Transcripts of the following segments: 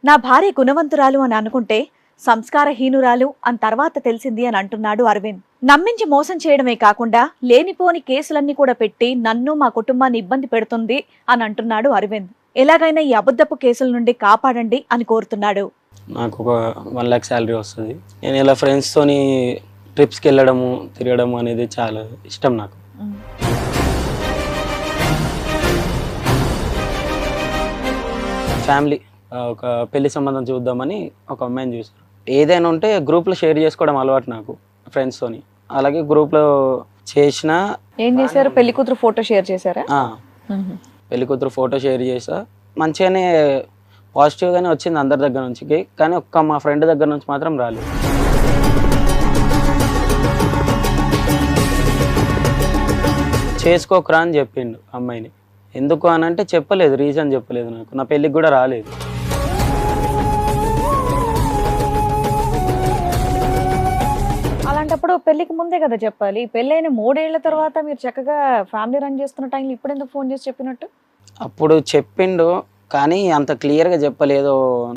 నా భార్య గుణవంతురాలు అని అనుకుంటే సంస్కారహీనురాలు అని తర్వాత తెలిసింది అని అంటున్నాడు అరవింద్. నమ్మించి మోసం చేయడమే కాకుండా లేనిపోని కేసులన్నీ కూడా పెట్టి నన్ను మా కుటుంబాన్ని ఇబ్బంది పెడుతుంది అని అంటున్నాడు అరవింద్. ఎలాగైనా ఈ అబద్ధపు కేసుల నుండి కాపాడండి అని కోరుతున్నాడు. నాకు ఒక 1 lakh శాలరీ వస్తుంది. నేను ఇలా ఫ్రెండ్స్తోని ట్రిప్స్కి వెళ్ళడము తిరగడము అనేది చాలా ఇష్టం నాకు. ఫ్యామిలీ ఒక పెళ్లి సంబంధం చూద్దామని ఒక అమ్మాయిని చూసారు. ఏదైనా ఉంటే గ్రూప్లో షేర్ చేసుకోవడం అలవాటు నాకు ఫ్రెండ్స్తోని. అలాగే గ్రూప్లో చేసిన ఏం చేశారు? పెళ్లి కూతురు ఫోటో షేర్ చేశారా? పెళ్లి కూతురు ఫోటో షేర్ చేసా. మంచిగానే పాజిటివ్గానే వచ్చింది అందరి దగ్గర నుంచి, కానీ ఒక్క మా ఫ్రెండ్ దగ్గర నుంచి మాత్రం రాలేదు. చేసుకోకరా అని చెప్పిండు అమ్మాయిని. ఎందుకు అని అంటే చెప్పలేదు, రీజన్ చెప్పలేదు. నాకు నా పెళ్ళికి కూడా రాలేదు. అలాంటప్పుడు పెళ్లికి ముందే కదా చెప్పాలి. పెళ్ళైన 3 ఏళ్ల తర్వాత మీరు చక్కగా ఫ్యామిలీ రన్ చేస్తున్న టైంలో ఇప్పుడు ఎందుకు ఫోన్ చేసి చెప్పినట్టు? అప్పుడు చెప్పిండు కానీ అంత క్లియర్గా చెప్పలేదు.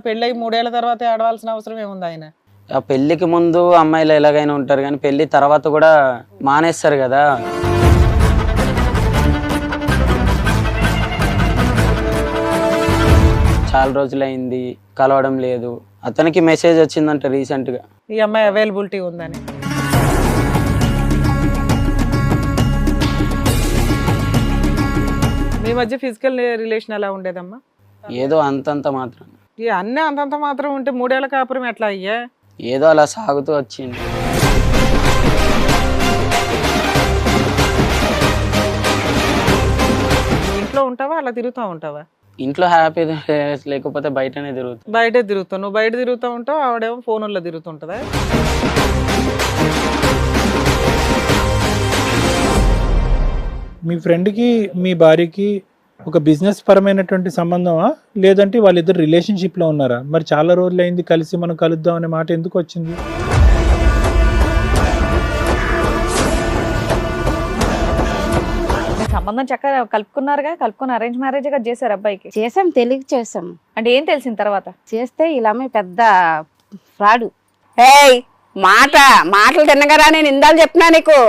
పెళ్ళై 3 ఏళ్ల తర్వాత ఆడవలసిన అవసరం ఏముంది ఆయన? ఆ పెళ్ళికి ముందు అమ్మాయిలు ఎలాగైనా ఉంటారు కానీ పెళ్ళి తర్వాత కూడా మానేస్తారు కదా. చాలా రోజులైంది కలవడం లేదు. అతనికి మెసేజ్ వచ్చిందంట రీసెంట్గా, ఈ అమ్మాయి అవైలబిలిటీ ఉందని. మీ మధ్య ఫిజికల్ రిలేషన్ ఎలా ఉండేదమ్మా? ఏదో అంతంత మాత్రం. ఈ అన్నీ అంతంత మాత్రం ఉంటే 3 ఏళ్ల కాపురం ఎట్లా అయ్యా? ఏదో అలా సాగుతూ వచ్చింది. ఇంట్లో ఉంటావా అలా తిరుగుతూ ఉంటావా? ఇంట్లో హ్యాపీ లేకపోతే బయటనే తిరుగుతుంది. బయటే తిరుగుతావు. నువ్వు బయట తిరుగుతూ ఉంటావు, ఆవిడేమో ఫోన్లో తిరుగుతుంటుందా? మీ ఫ్రెండ్కి మీ భార్యకి ఒక బిజినెస్ పరమైనటువంటి సంబంధమా, లేదంటే వాళ్ళిద్దరు రిలేషన్షిప్లో ఉన్నారా? మరి చాలా రోజులు అయింది కలిసి, మనం కలుద్దాం అనే మాట ఎందుకు వచ్చింది? సంబంధం చక్కగా కలుపుకున్నారుగా, కలుపుకుని అరేంజ్ మ్యారేజ్ గా చేశారు అబ్బాయికి. చేసాం, తెలియక చేసాం. అంటే ఏం తెలిసిన తర్వాత? చేస్తే ఇలా పెద్ద ఫ్రాడు. ఏయ్ మాటలు తిన్నగరా, నేను ఇందాలు చెప్పినా నీకు.